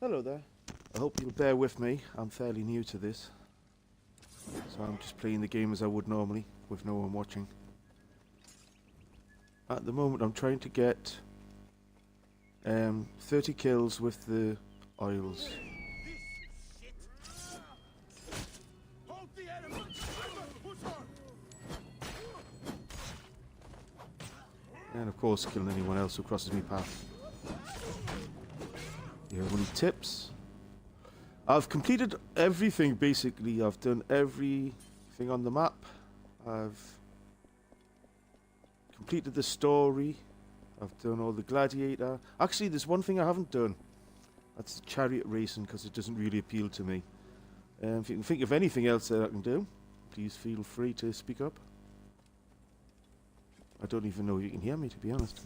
Hello there. I hope you'll bear with me. I'm fairly new to this. So I'm just playing the game as I would normally, with no one watching. At the moment I'm trying to get 30 kills with the oils. And of course killing anyone else who crosses me path. You have any tips? I've completed everything basically. I've done everything on the map. I've completed the story. I've done all the gladiator. Actually, there's one thing I haven't done. That's chariot racing because it doesn't really appeal to me. If you can think of anything else that I can do, please feel free to speak up. I don't even know if you can hear me, to be honest.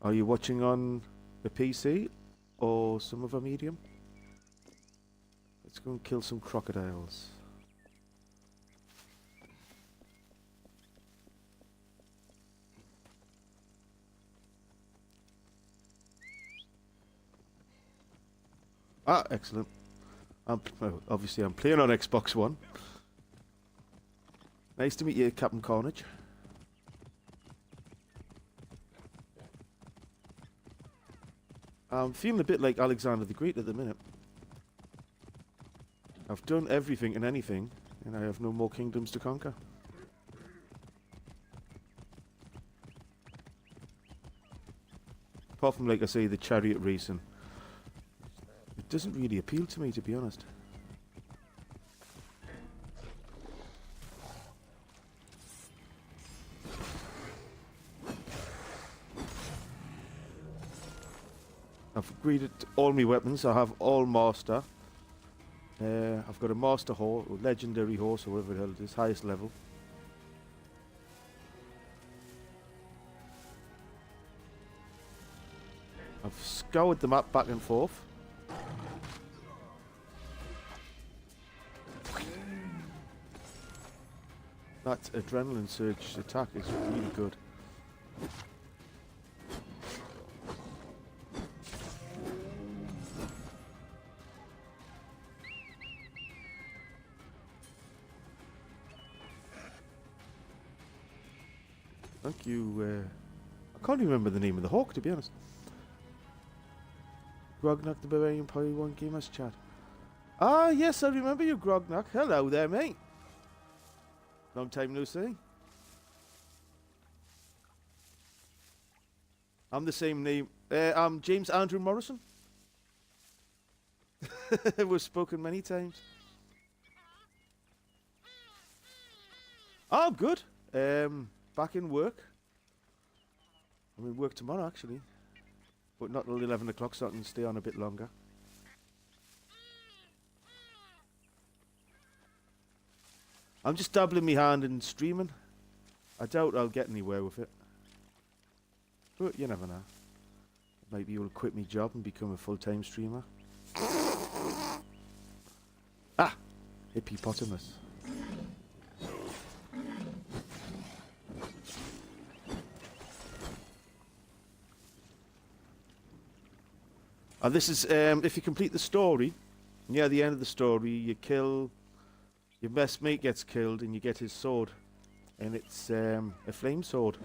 Are you watching on the PC or some other medium? Let's go and kill some crocodiles. Ah, excellent. Well, obviously I'm playing on Xbox One. Nice to meet you, Captain Carnage. I'm feeling a bit like Alexander the Great at the minute. I've done everything and anything, and I have no more kingdoms to conquer. Apart from, like I say, the chariot racing. It doesn't really appeal to me, to be honest. I've upgraded all my weapons. I have all master. I've got a master horse, or legendary horse, or whatever the hell it is, highest level. I've scoured the map back and forth. That adrenaline surge attack is really good. Thank you. I can't remember the name of the hawk, to be honest. Grognak the Bavarian Pirate 1 Gamers chat. Ah, yes, I remember you, Grognak. Hello there, mate. Long time no see. I'm the same name. I'm James Andrew Morrison. We've spoken many times. Oh, good. Back in work. I'm in work tomorrow, actually. But not till 11 o'clock, so I can stay on a bit longer. I'm just dabbling my hand in streaming. I doubt I'll get anywhere with it. But you never know. Maybe you'll quit my job and become a full-time streamer. Ah! Hippopotamus. This is, if you complete the story, near the end of the story, you kill... Your best mate gets killed and you get his sword. And it's a flame sword.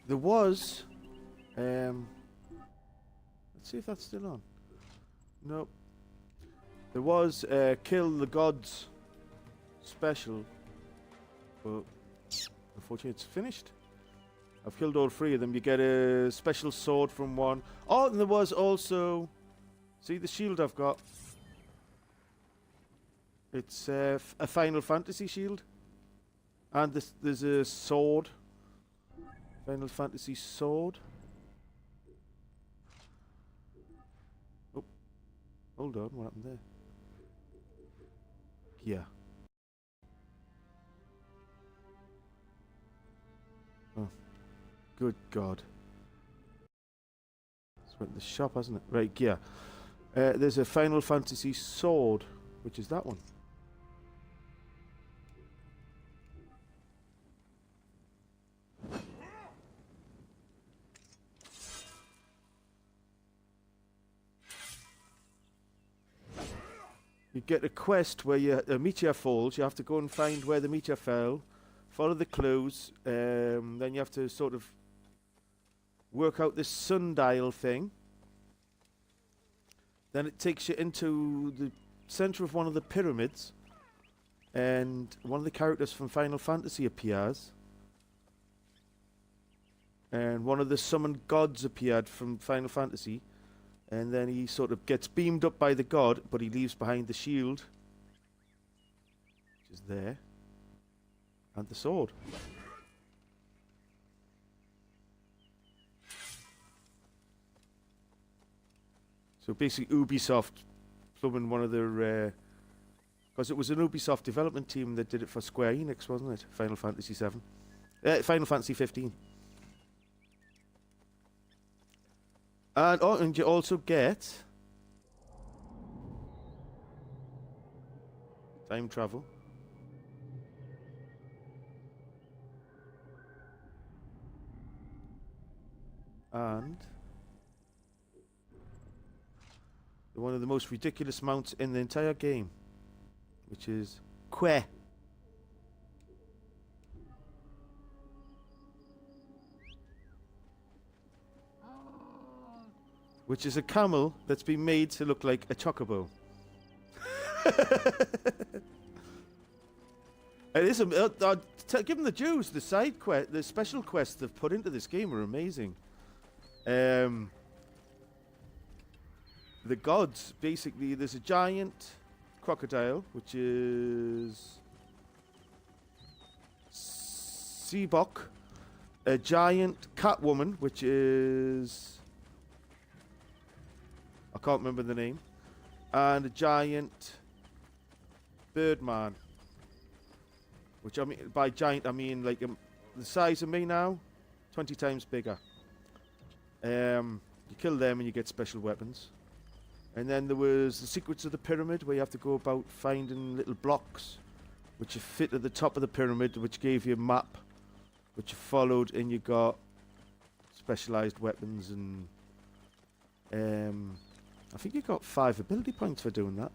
There was, let's see if that's still on. Nope. There was Kill the Gods special, but unfortunately it's finished. I've killed all three of them. You get a special sword from one. Oh, and there was also, see the shield I've got? It's a Final Fantasy shield. And there's a sword. Final Fantasy sword. Oh, hold on, what happened there? Yeah. Oh, good God. It's went to the shop, hasn't it? Right, yeah. There's a Final Fantasy sword, which is that one. You get a quest where a meteor falls. You have to go and find where the meteor fell, follow the clues. Then you have to sort of work out this sundial thing. Then it takes you into the center of one of the pyramids, and one of the characters from Final Fantasy appears. And one of the summoned gods appeared from Final Fantasy. And then he sort of gets beamed up by the god, but he leaves behind the shield, which is there, and the sword. So basically Ubisoft plumbing one of their... because it was an Ubisoft development team that did it for Square Enix, wasn't it? Final Fantasy 7. Final Fantasy 15. And you also get time travel. And one of the most ridiculous mounts in the entire game, which is Que. Which is a camel that's been made to look like a chocobo. It is give them the dues. The side quest, the special quests they've put into this game are amazing. The gods, basically, there's a giant crocodile, which is Seabok, a giant cat woman, which is... I can't remember the name. And a giant birdman. Which I mean, by giant, I mean like the size of me now, 20 times bigger. You kill them and you get special weapons. And then there was the Secrets of the Pyramid, where you have to go about finding little blocks which you fit at the top of the pyramid, which gave you a map, which you followed, and you got specialized weapons and... I think you got 5 ability points for doing that.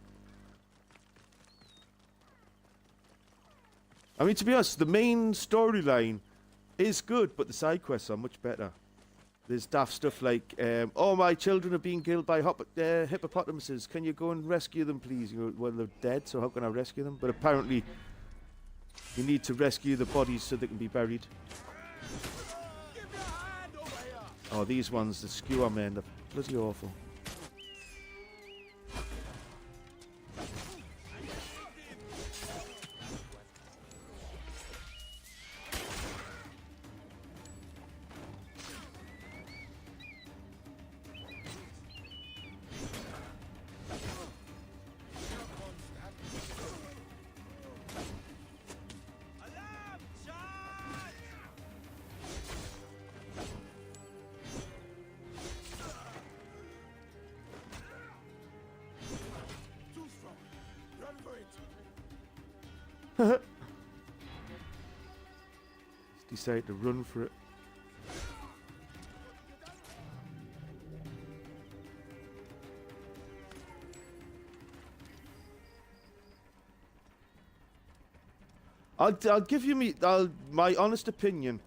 I mean, to be honest, the main storyline is good, but the side quests are much better. There's daft stuff like, oh, my children are being killed by hippopotamuses. Can you go and rescue them, please? You know, well, they're dead, so how can I rescue them? But apparently, you need to rescue the bodies so they can be buried. Oh, these ones, the skewer men, they're bloody awful. Decided to run for it. I'll give you my honest opinion.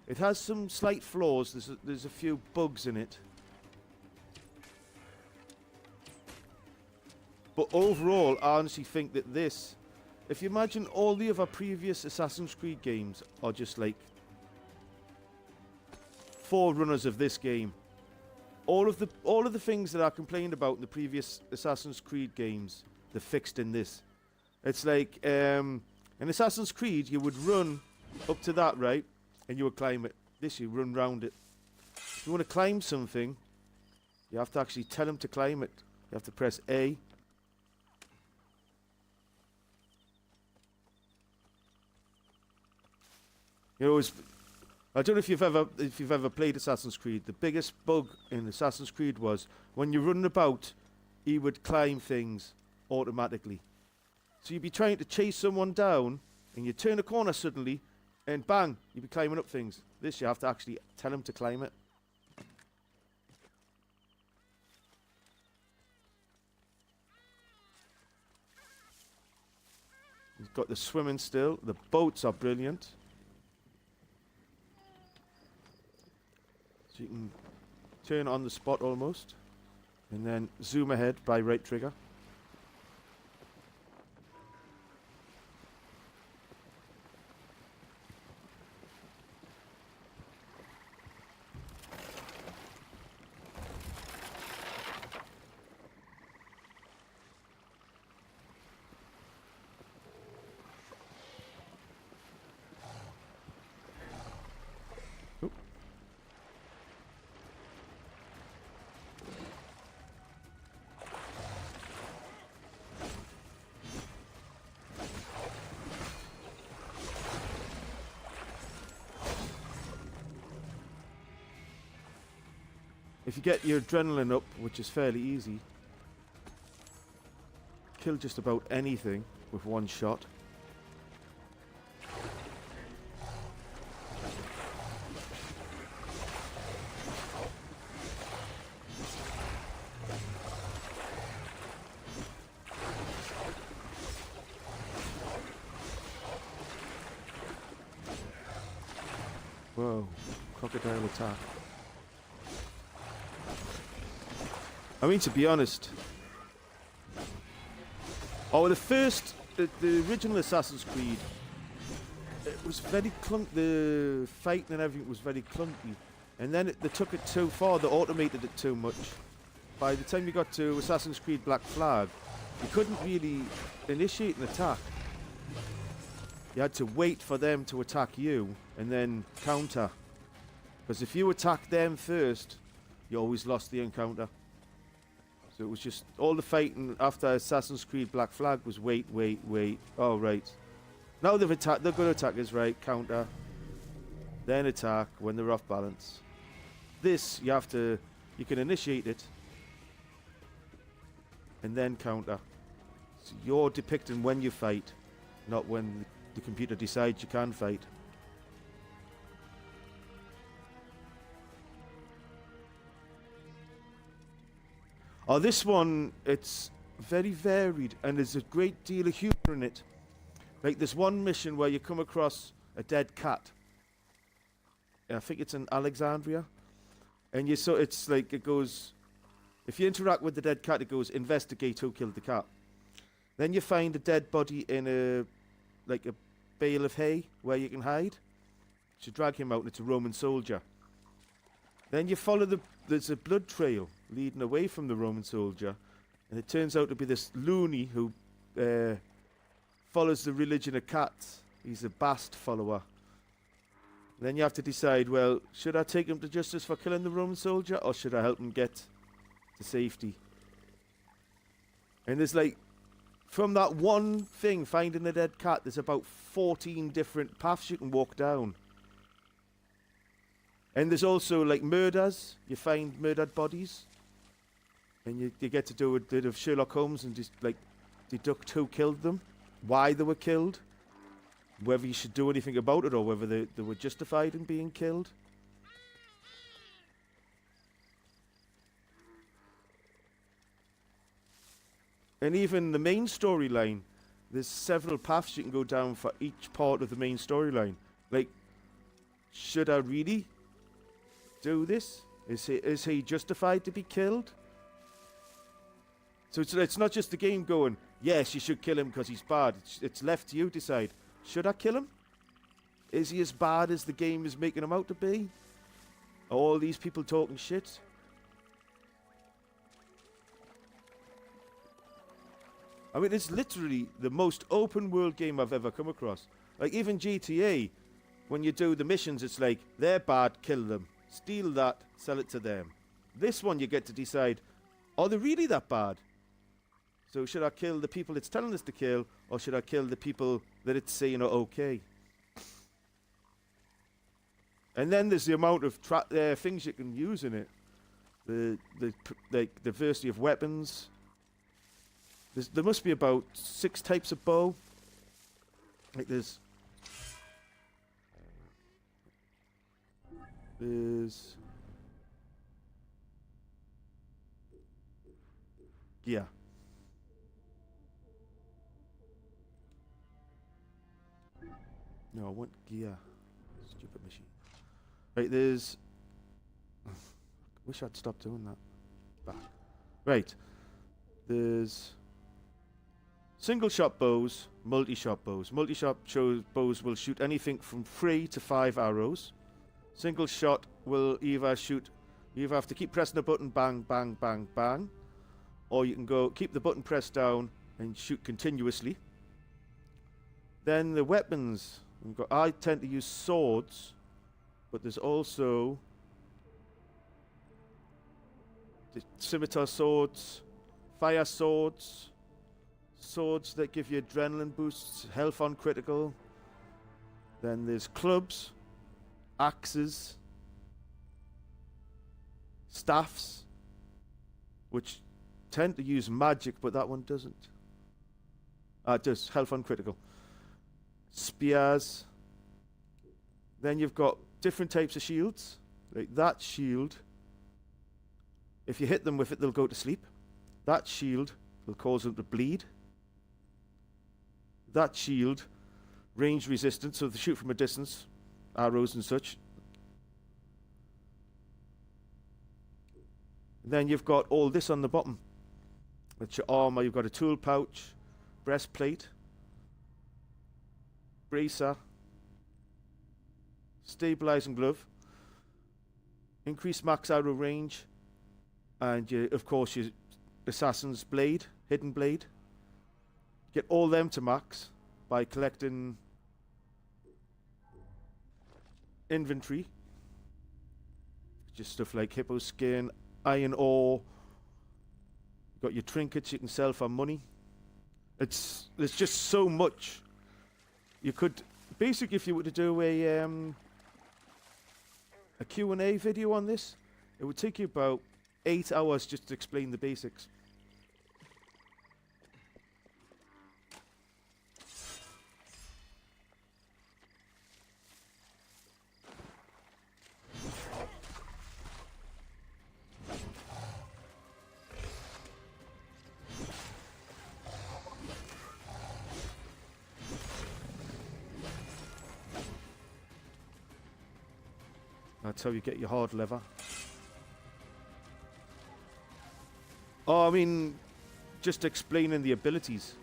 It has some slight flaws. There's a few bugs in it. But overall, I honestly think that this, if you imagine all the other previous Assassin's Creed games are just like forerunners of this game. All of the things that I complained about in the previous Assassin's Creed games, they're fixed in this. It's like in Assassin's Creed, you would run up to that, right? And you would climb it. This, you run round it. If you want to climb something, you have to actually tell him to climb it. You have to press A. You know, I don't know if you've ever played Assassin's Creed. The biggest bug in Assassin's Creed was when you're running about, he would climb things automatically. So you'd be trying to chase someone down, and you turn a corner suddenly, and bang, you'd be climbing up things. This, you have to actually tell him to climb it. He's got the swimming still. The boats are brilliant. So you can turn on the spot almost, and then zoom ahead by right trigger. If you get your adrenaline up, which is fairly easy, kill just about anything with one shot. Whoa, crocodile attack. I mean, to be honest, the original Assassin's Creed, it was very the fighting and everything was very clunky, and then they took it too far, they automated it too much. By the time you got to Assassin's Creed Black Flag, you couldn't really initiate an attack. You had to wait for them to attack you, and then counter. Because if you attacked them first, you always lost the encounter. So it was just all the fighting after Assassin's Creed Black Flag was wait. Oh, right. Now they've attacked. They're good attackers, right? Counter. Then attack when they're off balance. This, you can initiate it. And then counter. So you're depicting when you fight, not when the computer decides you can fight. Oh, this one, it's very varied, and there's a great deal of humor in it. Like, there's one mission where you come across a dead cat. I think it's in Alexandria. And it's like, it goes, if you interact with the dead cat, it goes, investigate who killed the cat. Then you find a dead body in a bale of hay where you can hide. You drag him out, and it's a Roman soldier. Then you follow there's a blood trail leading away from the Roman soldier, and it turns out to be this loony who follows the religion of cats. He's a Bast follower. Then you have to decide, well, should I take him to justice for killing the Roman soldier, or should I help him get to safety? And there's from that one thing, finding a dead cat, there's about 14 different paths you can walk down. And there's also murders. You find murdered bodies. And you get to do a bit of Sherlock Holmes and just deduct who killed them, why they were killed, whether you should do anything about it or whether they were justified in being killed. And even the main storyline, there's several paths you can go down for each part of the main storyline. Should I really do this? Is he justified to be killed? So it's not just the game going, yes, you should kill him because he's bad. It's left to you to decide, should I kill him? Is he as bad as the game is making him out to be? Are all these people talking shit? I mean, it's literally the most open world game I've ever come across. Like, even GTA, when you do the missions, it's like, they're bad, kill them. Steal that, sell it to them. This one, you get to decide, are they really that bad? So should I kill the people it's telling us to kill, or should I kill the people that it's saying are okay? And then there's the amount of things you can use in it. The diversity of weapons. There must be about 6 types of bow. Like there's yeah. No, I want gear. Stupid machine. Right, there's... wish I'd stopped doing that. Back. Right. There's... single-shot bows, multi-shot bows. Multi-shot bows will shoot anything from 3 to 5 arrows. Single-shot will either shoot... you either have to keep pressing the button, bang, bang, bang, bang. Or you can go, keep the button pressed down and shoot continuously. Then the weapons... I tend to use swords, but there's also the scimitar swords, fire swords, swords that give you adrenaline boosts, health on critical. Then there's clubs, axes, staffs, which tend to use magic, but that one doesn't. It does, health on critical. Spears. Then you've got different types of shields. Like that shield, if you hit them with it, they'll go to sleep. That shield will cause them to bleed. That shield, range resistance, so they shoot from a distance, arrows and such. Then you've got all this on the bottom. That's your armor. You've got a tool pouch, breastplate, bracer, stabilizing glove, increased max arrow range, and of course your assassin's blade, hidden blade. Get all them to max by collecting inventory. Just stuff like hippo skin, iron ore. You've got your trinkets you can sell for money. There's just so much. You could, basically, if you were to do a Q&A video on this, it would take you about 8 hours just to explain the basics. That's how you get your hard lever. Oh, I mean, just explaining the abilities.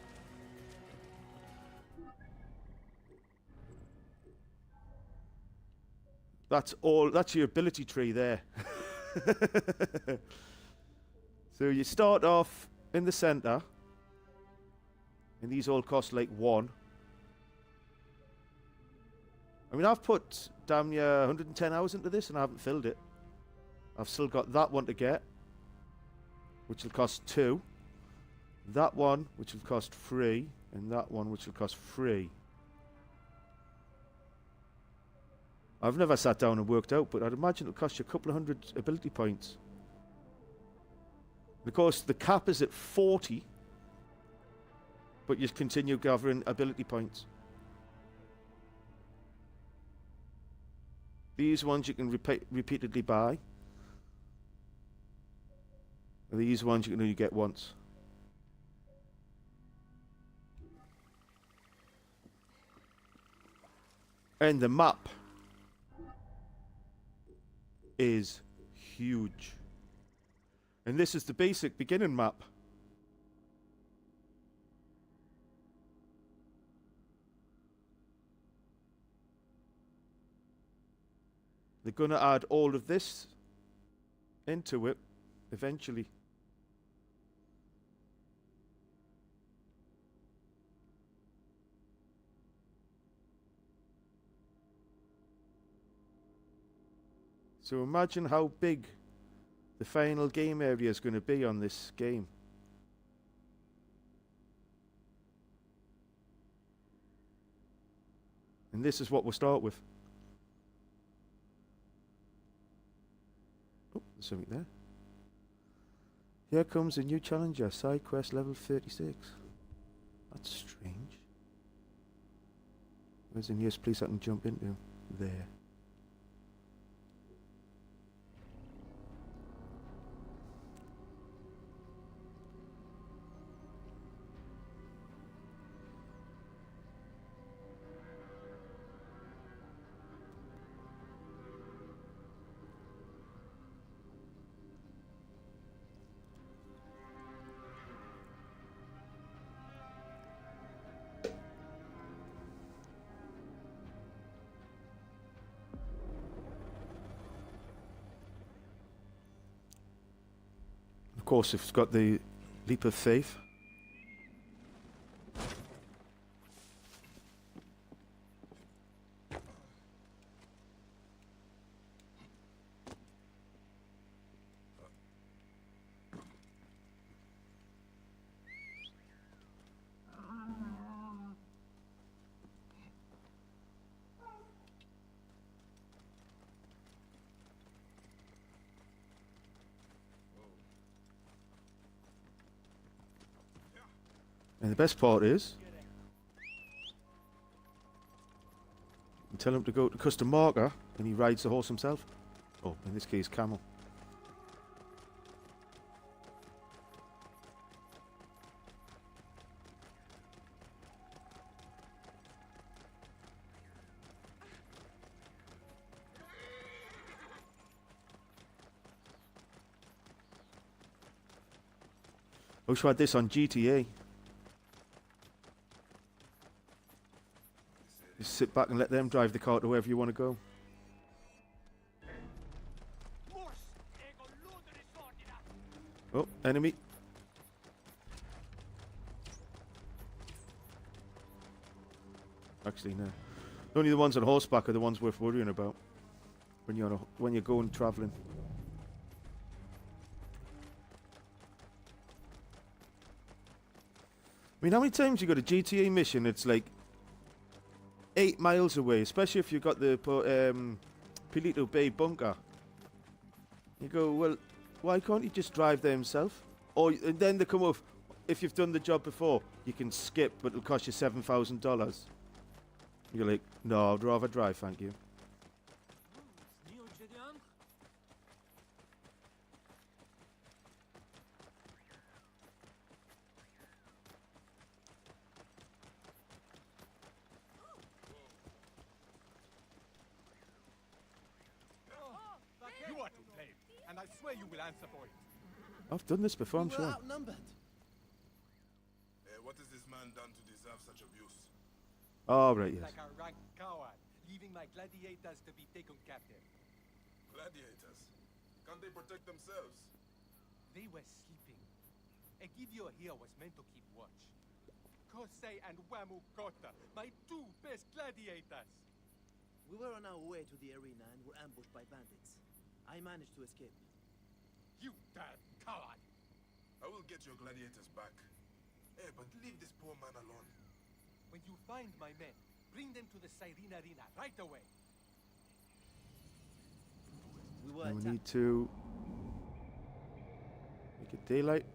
That's all, that's your ability tree there. So you start off in the center, and these all cost like 1. I mean, I've put damn near 110 hours into this and I haven't filled it. I've still got that one to get, which will cost 2. That one, which will cost 3. And that one, which will cost 3. I've never sat down and worked out, but I'd imagine it'll cost you a couple of 100 ability points. And of course, the cap is at 40, but you continue gathering ability points. These ones you can repeatedly buy. And these ones you can only get once. And the map is huge. And this is the basic beginning map. They're going to add all of this into it eventually. So imagine how big the final game area is going to be on this game. And this is what we'll start with. Oh, there's something there. Here comes a new challenger, side quest level 36. That's strange. Where's the nearest place I can jump into? There. Of course, it's got the leap of faith. And the best part is, you tell him to go to custom marker, and he rides the horse himself. Oh, in this case, camel. I wish we had this on GTA. Just sit back and let them drive the car to wherever you want to go. Oh, enemy. Actually, no. Only the ones on horseback are the ones worth worrying about when you're going traveling. I mean, how many times you got a GTA mission? It's like 8 miles away, especially if you've got the Paleto Bay bunker. You go, well, why can't he just drive there himself? Or and then they come up, if you've done the job before, you can skip, but it'll cost you $7,000. You're like, no, I'd rather drive, thank you. You are to blame, and I swear you will answer for it. I've done this before, I'm We sure. were outnumbered. What has this man done to deserve such abuse? Oh, right, yes. Like a rank coward, leaving my gladiators to be taken captive. Gladiators. Can't they protect themselves? They were sleeping. Egidio here was meant to keep watch. Kosei and Wamu Kota, my 2 best gladiators. We were on our way to the arena and were ambushed by bandits. I managed to escape. You damn coward! I will get your gladiators back. Hey, but leave this poor man alone. When you find my men, bring them to the Cyrene Arena right away. We were And we attacked. need to make it daylight.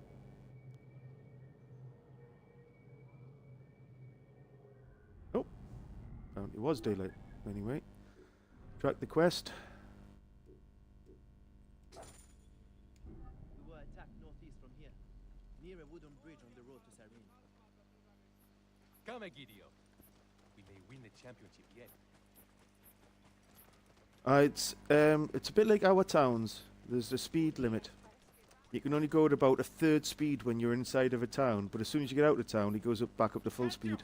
Oh, it was daylight anyway. Track the quest. We were attacked northeast from here, near a wooden bridge on the road to Cyrene. Come, Egidio. We may win the championship yet. It's a bit like our towns. There's a speed limit. You can only go at about a third speed when you're inside of a town, but as soon as you get out of town, it goes back up to full speed.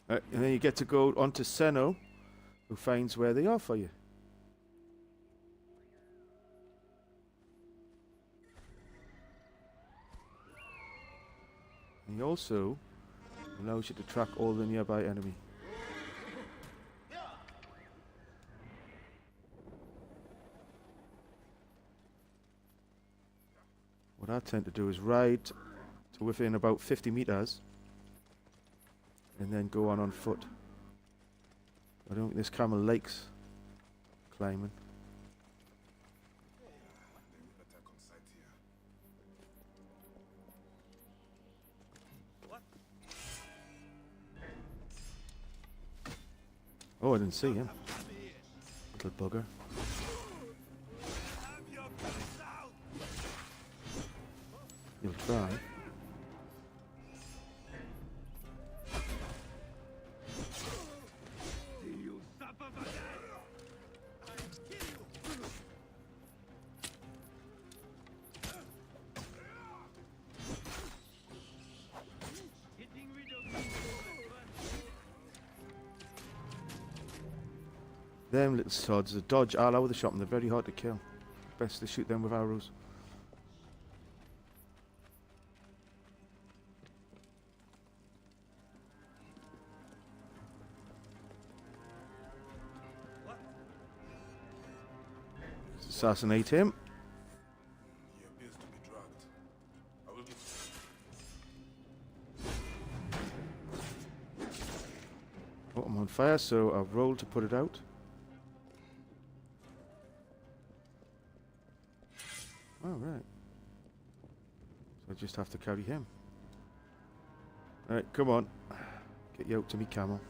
And then you get to go on to Senno, who finds where they are for you. And he also allows you to track all the nearby enemy. What I tend to do is ride to within about 50 meters and then go on foot. I don't think this camel likes climbing. They will attack on sight here. Oh, I didn't see him. Little bugger. You'll try. Them little sods, the dodge all over the shop and they're very hard to kill. Best to shoot them with arrows. Assassinate him. He appears to be drugged. I will get Oh, I'm on fire, so I've rolled to put it out. Alright. So I just have to carry him. Alright, come on. Get you out to me camel.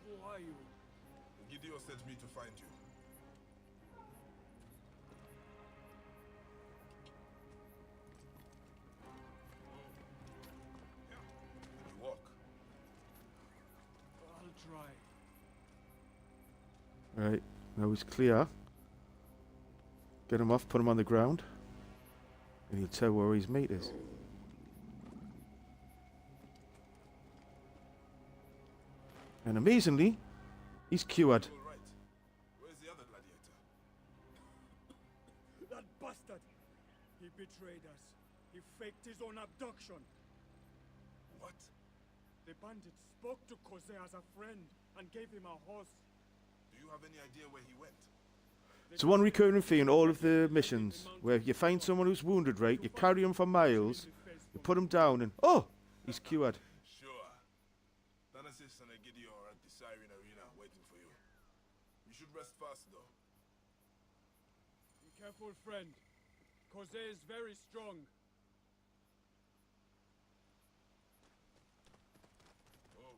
Who are you? Gideon sent me to find you. Can you walk? I'll try. Right, now he's clear. Get him off, put him on the ground. And he'll tell where his mate is. And amazingly, he's cured. All right. Where's the other gladiator? That bastard! He betrayed us. He faked his own abduction. What? The bandits spoke to Kose as a friend and gave him a horse. Do you have any idea where he went? It's one recurring theme in all of the missions, where you find someone who's wounded, right, you carry him for miles, you put him down and, oh, he's cured. Sure. Thanasis and Egidio are at the Siren Arena waiting for you. You should rest fast, though. Be careful, friend. Kose is very strong. Oh.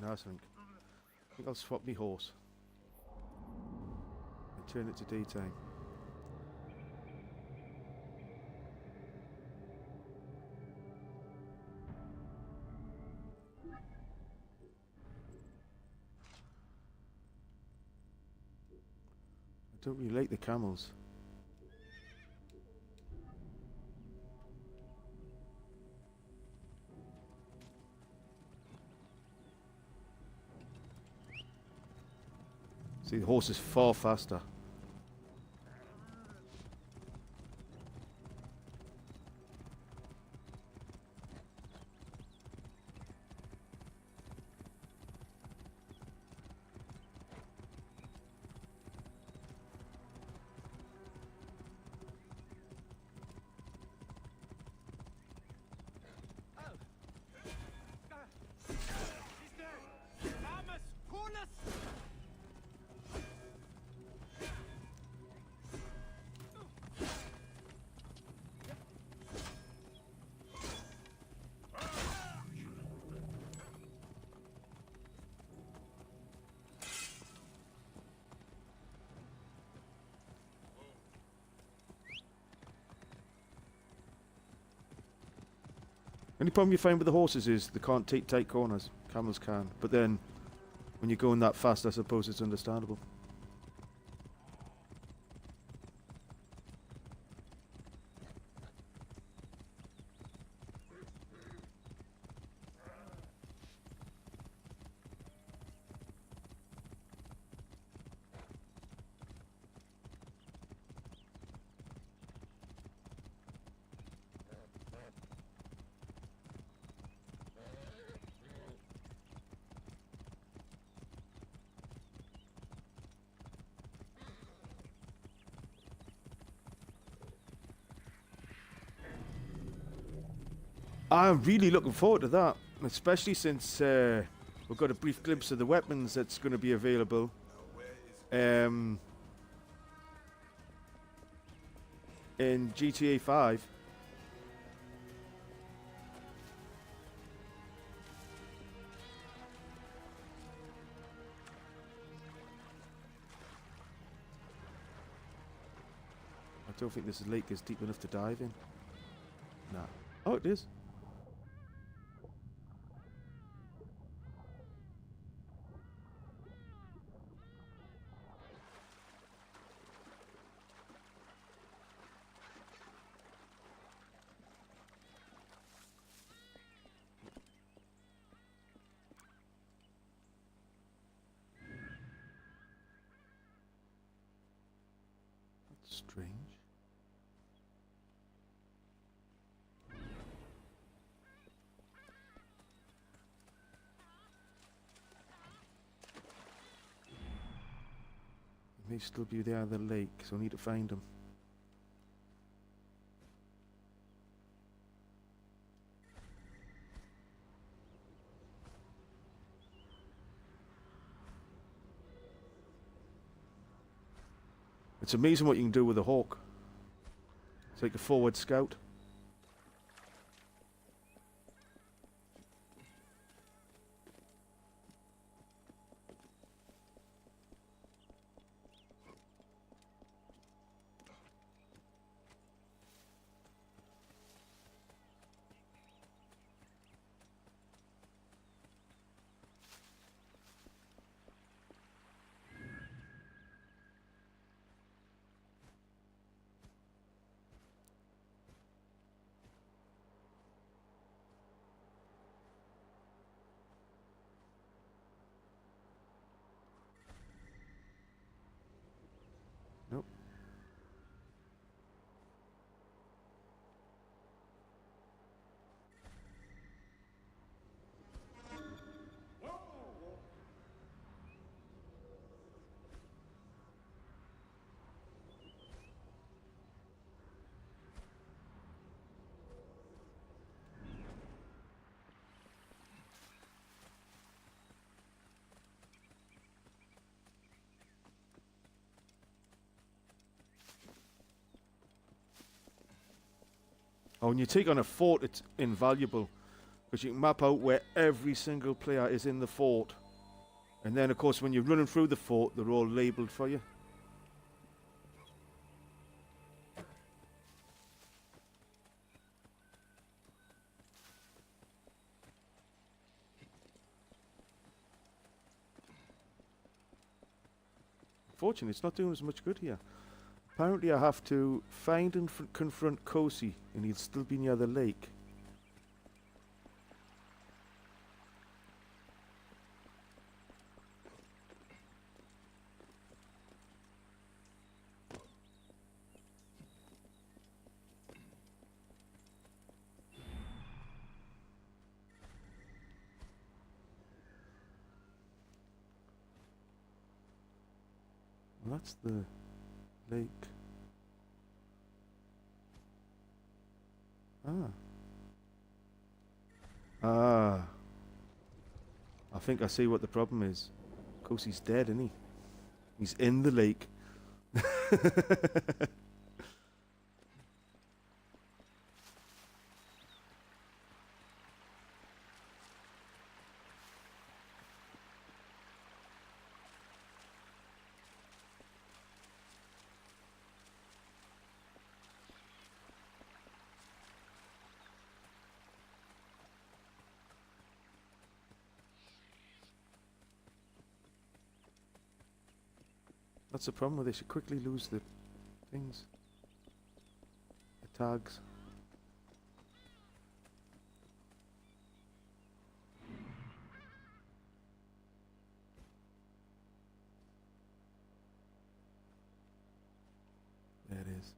Nice, I think I'll swap me horse and turn it to daytime. I don't really like the camels. See, the horse is far faster. He's dead! Only problem you find with the horses is they can't take tight corners. Camels can. But then, when you're going that fast, I suppose it's understandable. I'm really looking forward to that, especially since we've got a brief glimpse of the weapons that's going to be available. In GTA 5. I don't think this lake is deep enough to dive in. Nah. Oh, it is. Strange. They may still be there in the lake, so I need to find them. It's amazing what you can do with a hawk. It's like a forward scout. Nope. Oh, when you take on a fort, it's invaluable. Because you can map out where every single player is in the fort. And then, of course, when you're running through the fort, they're all labelled for you. Unfortunately, it's not doing as much good here. Apparently, I have to find and confront Kosi, and he'll still be near the lake. Well, that's the lake. Ah. I think I see what the problem is. Of course, he's dead, isn't he? He's in the lake. That's the problem. They should quickly lose the things. The tags. There it is.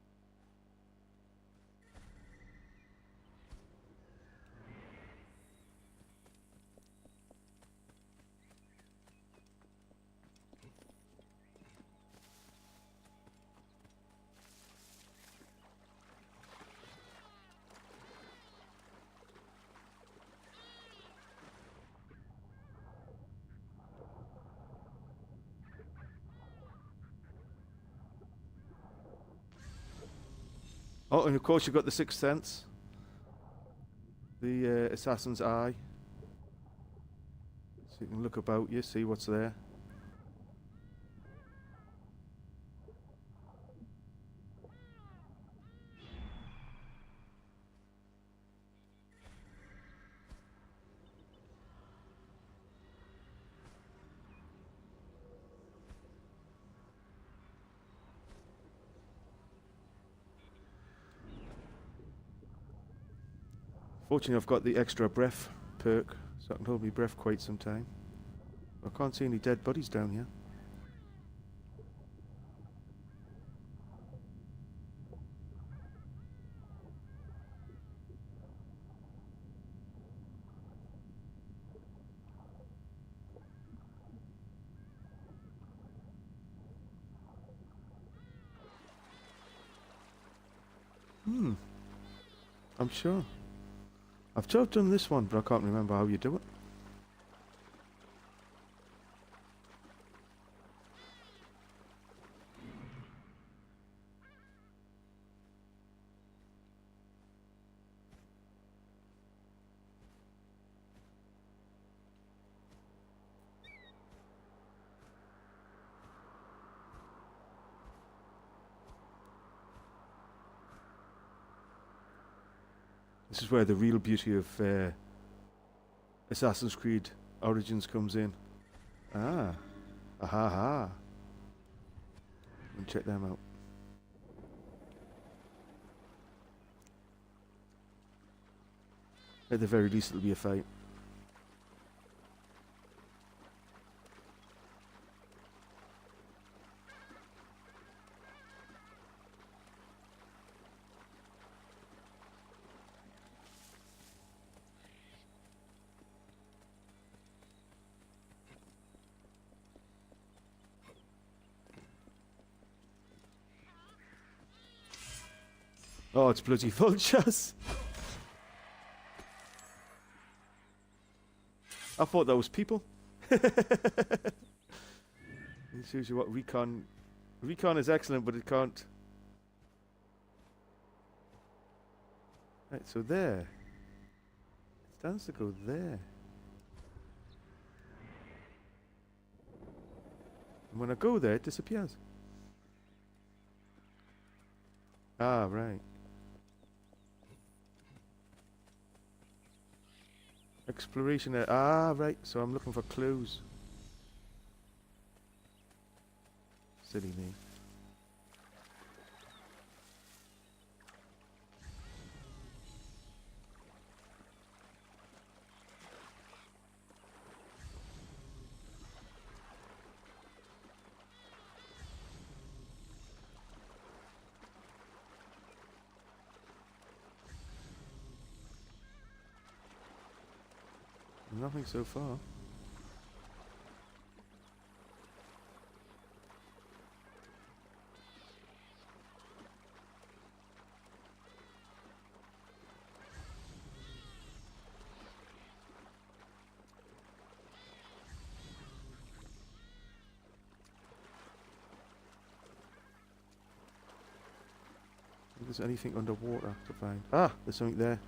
Oh, and of course you've got the Sixth Sense. The Assassin's Eye. So you can look about you, see what's there. Fortunately, I've got the extra breath perk, so I can hold my breath quite some time. I can't see any dead bodies down here. I'm sure. I've just done this one, but I can't remember how you do it. This is where the real beauty of Assassin's Creed Origins comes in. Ah. Aha ha. Check them out. At the very least it'll be a fight. Oh, it's bloody vultures. I thought that was people. It shows you what recon... Recon is excellent, but it can't... Right, so there. It stands to go there. And when I go there, it disappears. Ah, right. Exploration area. Ah, right. So I'm looking for clues. Silly me. Nothing so far. If there's anything underwater to find. Ah, there's something there.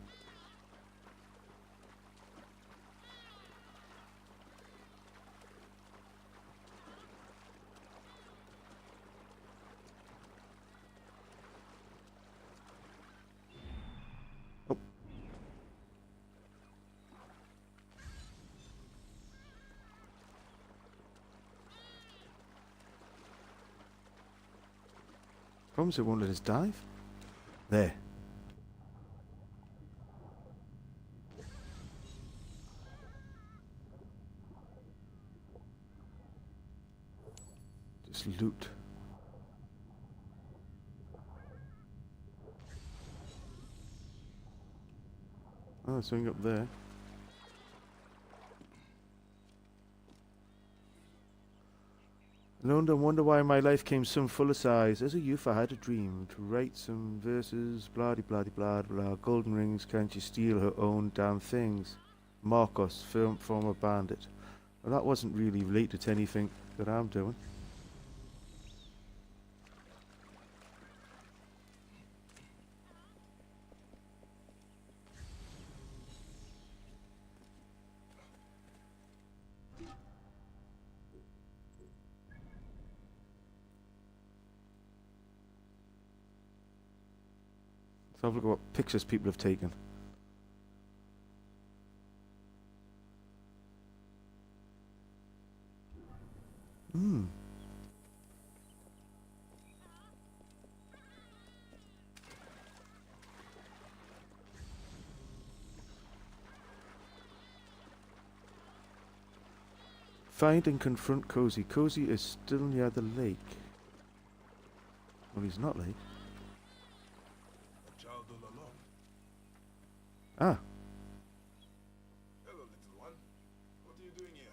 Oh. Problems it won't let us dive. There. Just loot. Oh, there's something up there. Alone and wonder why my life came so full of sighs. As a youth I had a dream to write some verses, blah de blah de blah de blah. Golden rings, can't you steal her own damn things? Marcos, former bandit. Well, that wasn't really related to anything that I'm doing. Let's have a look at what pictures people have taken. Hmm. Find and confront Cozy. Cozy is still near the lake. Well, he's not lake. A child all alone. Ah. Hello, little one. What are you doing here?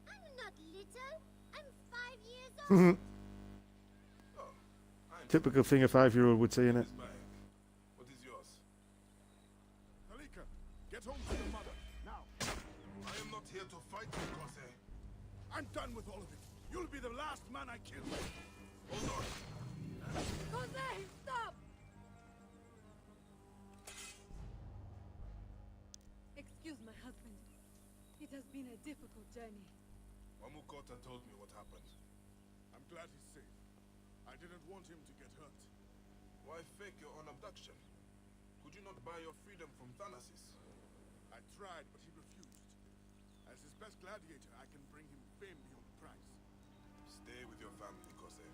I'm not little. I'm 5 years old. Oh, I'm Typical thing a 5-year-old would say, innit? this bag. What is yours? Kalika, get home to your mother, now. I am not here to fight you, Kose. I'm done with all of it. You'll be the last man I kill. Hold on. Jose, stop! Excuse my husband. It has been a difficult journey. Wamukota told me what happened. I'm glad he's safe. I didn't want him to get hurt. Why fake your own abduction? Could you not buy your freedom from Thanasis? I tried, but he refused. As his best gladiator, I can bring him fame beyond price. Stay with your family, Kose.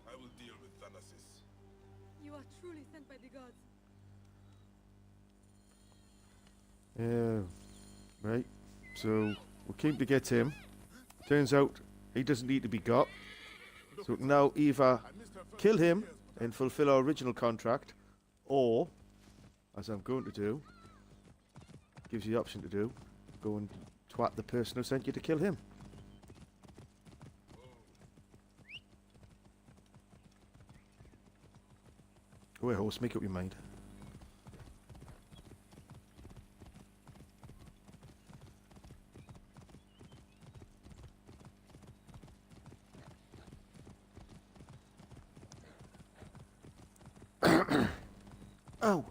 I will deal with Thanasis. You are truly sent by the gods. Right. So we came to get him. Turns out he doesn't need to be got. So now either I missed her first kill 2 him years, but and fulfill our original contract, or, as I'm going to do, gives you the option to do, go and twat the person who sent you to kill him. Go ahead, horse, make up your mind. Oh!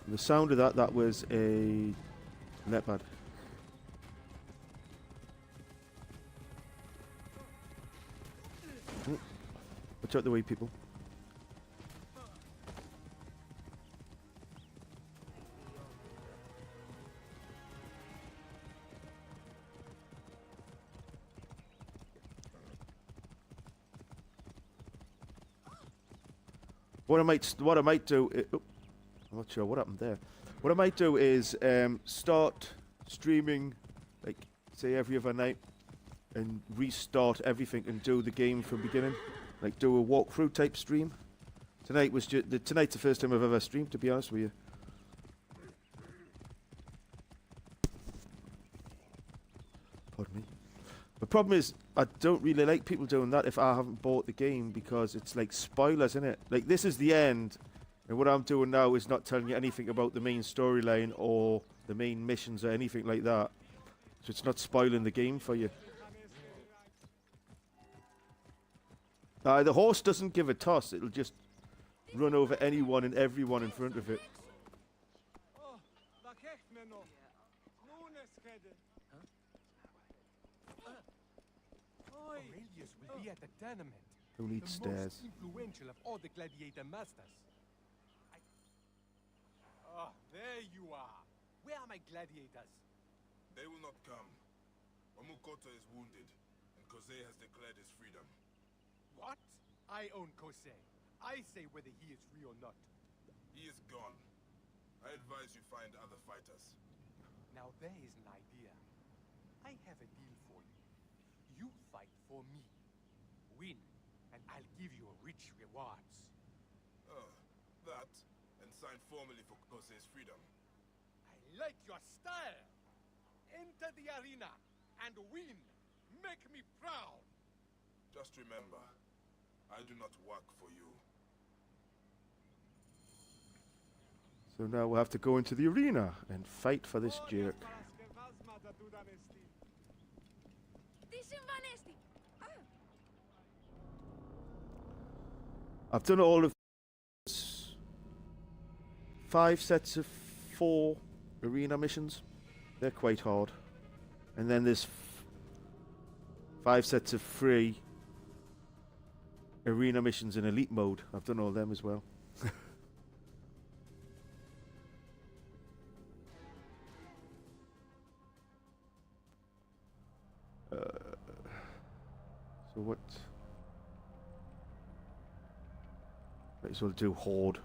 The sound of that was a leopard. Watch out the way, people. What I might do, I'm not sure what happened there. What I might do is start streaming, like say every other night, and restart everything and do the game from beginning, like do a walkthrough type stream. Tonight's the first time I've ever streamed, to be honest with you. Pardon me. The problem is, I don't really like people doing that if I haven't bought the game, because it's like spoilers, isn't it? Like, this is the end, and what I'm doing now is not telling you anything about the main storyline or the main missions or anything like that. So it's not spoiling the game for you. The horse doesn't give a toss. It'll just run over anyone and everyone in front of it. Aurelius will be at the tournament. Oh. Who needs The most stairs? influential of all the gladiator masters. I... Oh, there you are. Where are my gladiators? They will not come. Wamukota is wounded, and Kosei has declared his freedom. What? I own Kosei. I say whether he is free or not. He is gone. I advise you find other fighters. Now there is an idea. I have a deal for you. You fight for me. Win, and I'll give you rich rewards. That, and sign formally for Kosei's freedom. I like your style. Enter the arena and win. Make me proud. Just remember, I do not work for you. So now we'll have to go into the arena and fight for this jerk. I've done all of 5 sets of 4 arena missions. They're quite hard. And then there's 5 sets of 3 arena missions in elite mode. I've done all them as well. So what? Might as well do Horde.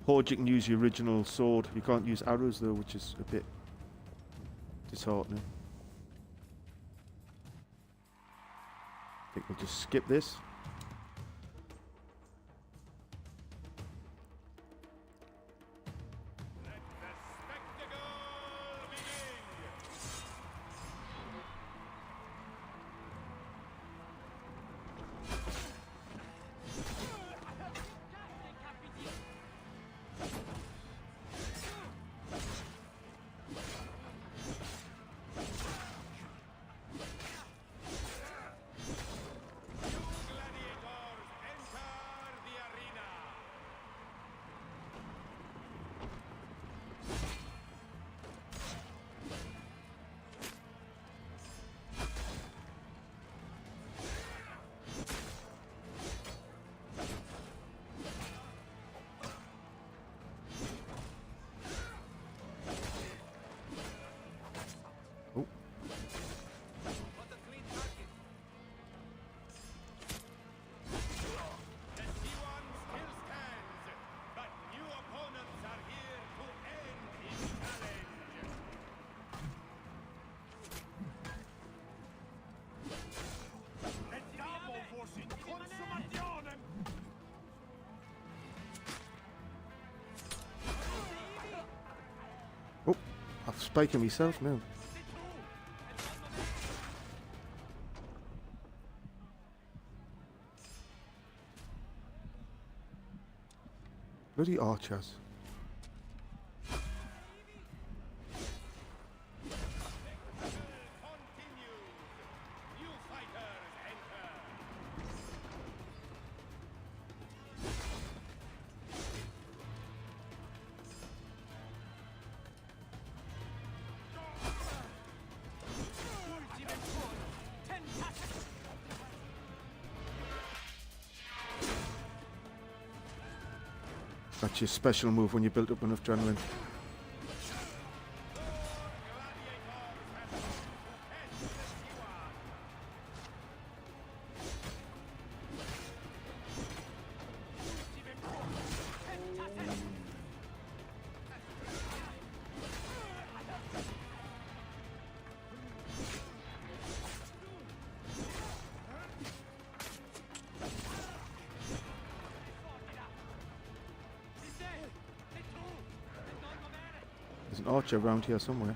Horde, you can use your original sword. You can't use arrows though, which is a bit disheartening. I think we'll just skip this. Oh, I'm spiking myself now. Bloody archers. That's your special move when you build up enough adrenaline. There's an archer around here somewhere.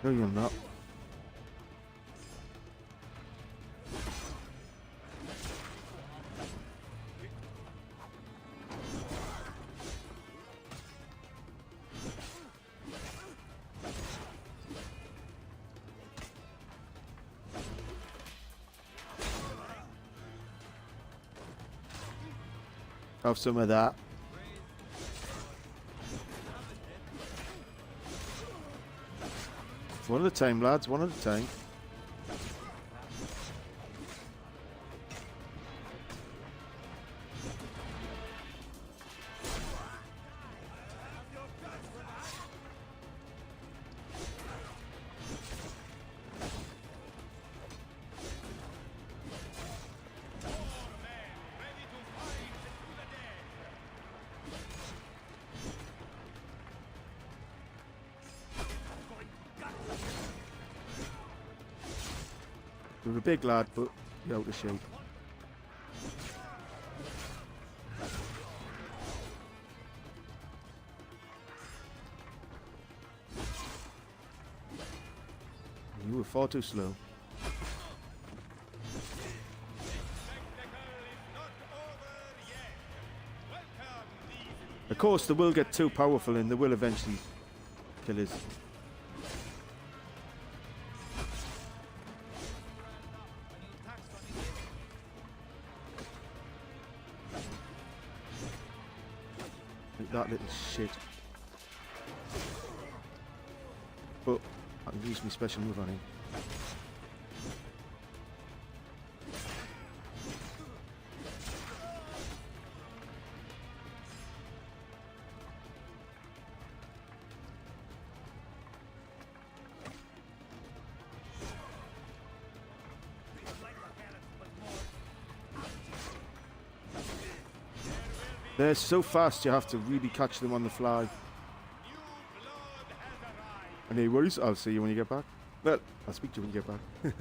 No, you're not. Have some of that. One at a time, lads. One at a time. You're a big lad, but you're out of shape. You were far too slow. Of course, they will get too powerful and they will eventually kill us. That little shit. But I can use my special move on him. They're so fast you have to really catch them on the fly. Any worries? I'll see you when you get back. Well, I'll speak to you when you get back.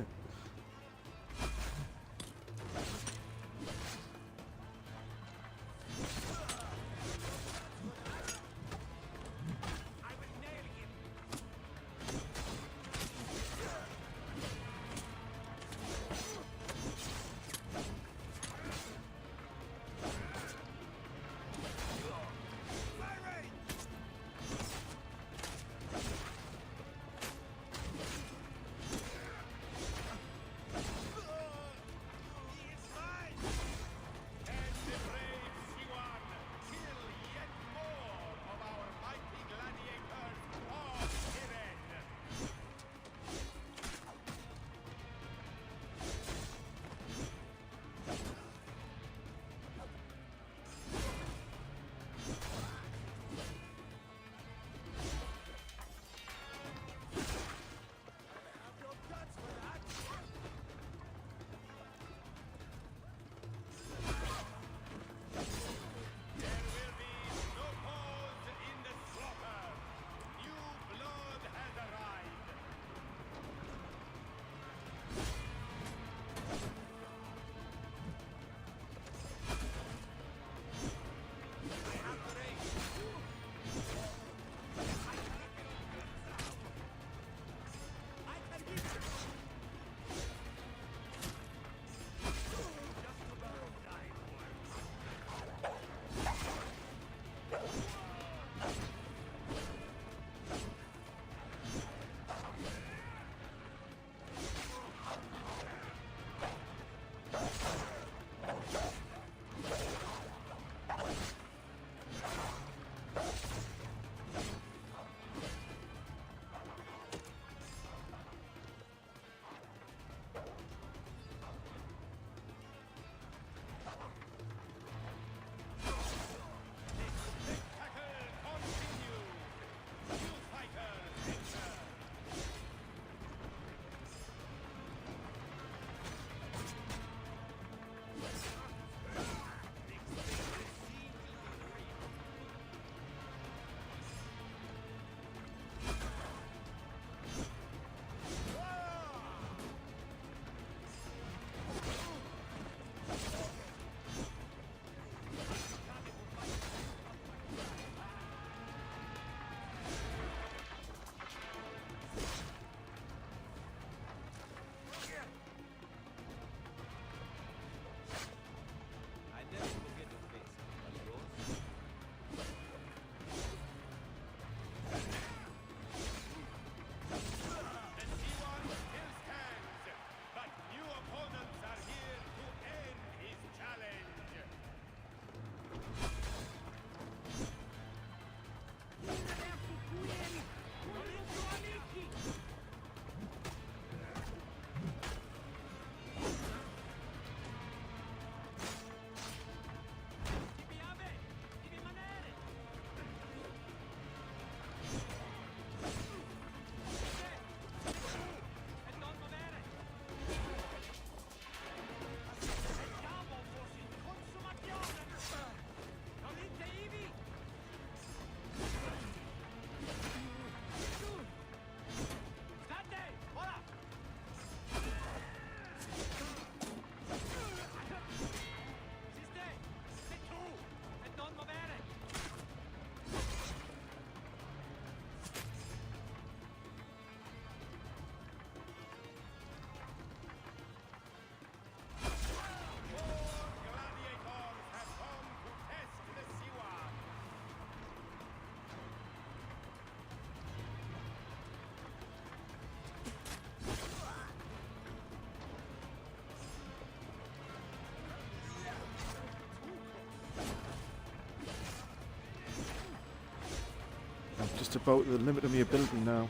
just about the limit of my ability now.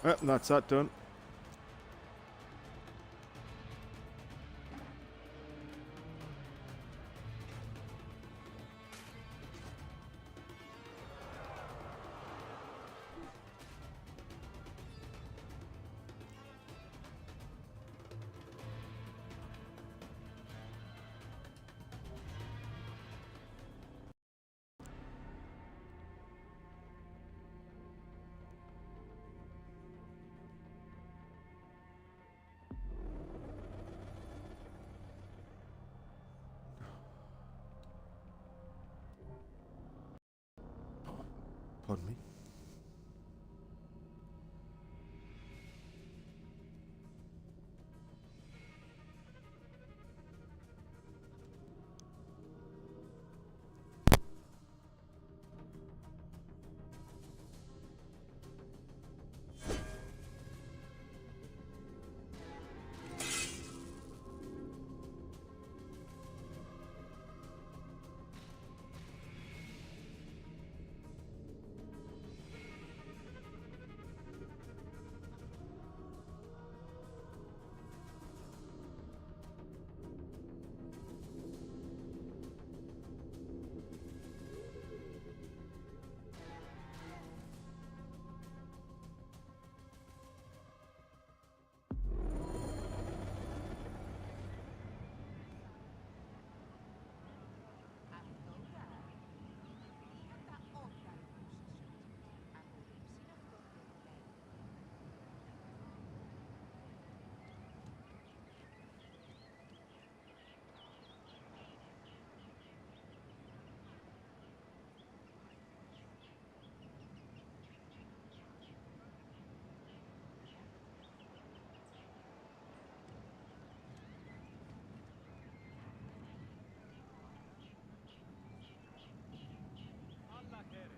And that's that done. Pardon me. Allah kere.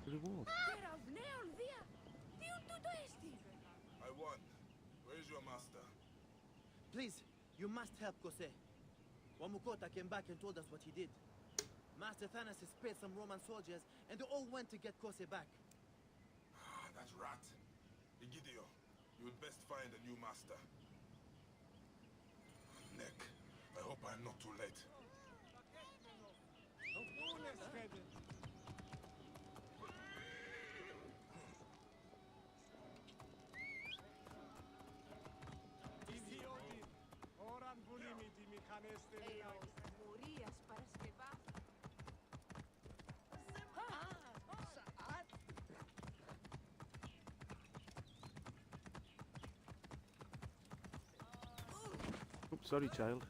Reward. I won. Where's your master? Please, you must help Kose. Wamukota came back and told us what he did. Master Thanos has spared some Roman soldiers, and they all went to get Kose back. Ah, that rat. Egidio, you would best find a new master. Nick, I hope I'm not too late. Oops, sorry, child.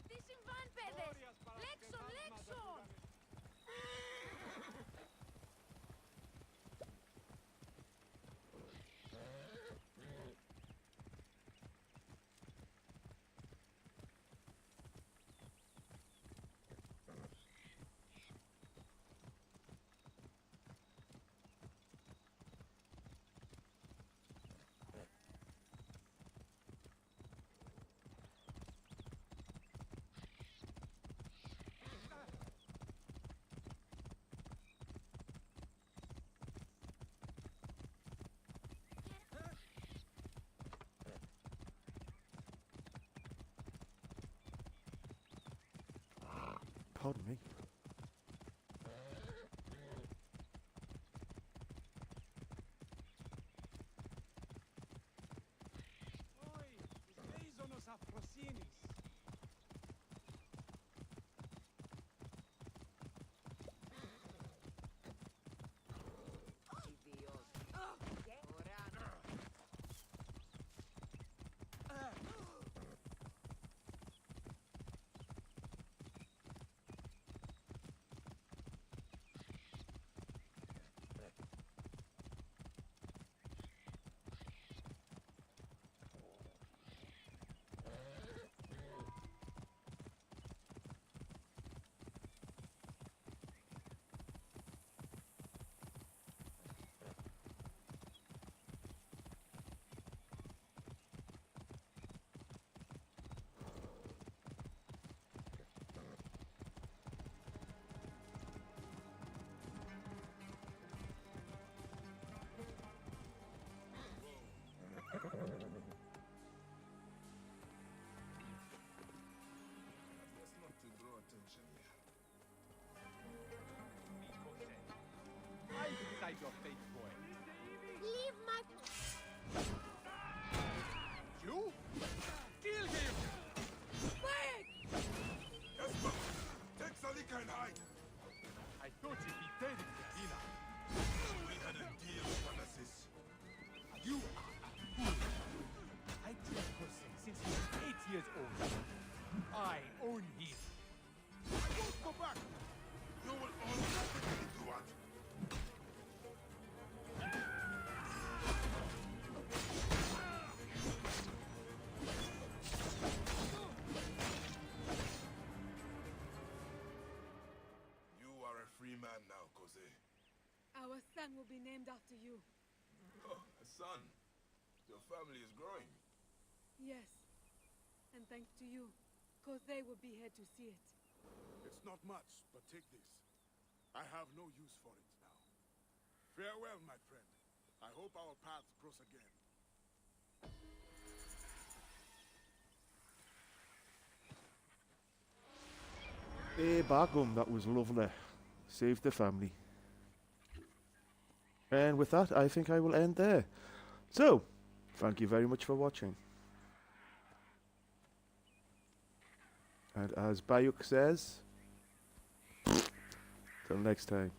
Τι συμβάν, παιδες! Λέξον, λέξον! son will be named after you. Oh, a son. Your family is growing. Yes. And thanks to you, Kose will be here to see it. It's not much, but take this. I have no use for it now. Farewell, my friend. I hope our paths cross again. Hey, Bargum, that was lovely. Saved the family. And with that, I think I will end there. So, thank you very much for watching. And as Bayuk says, till next time.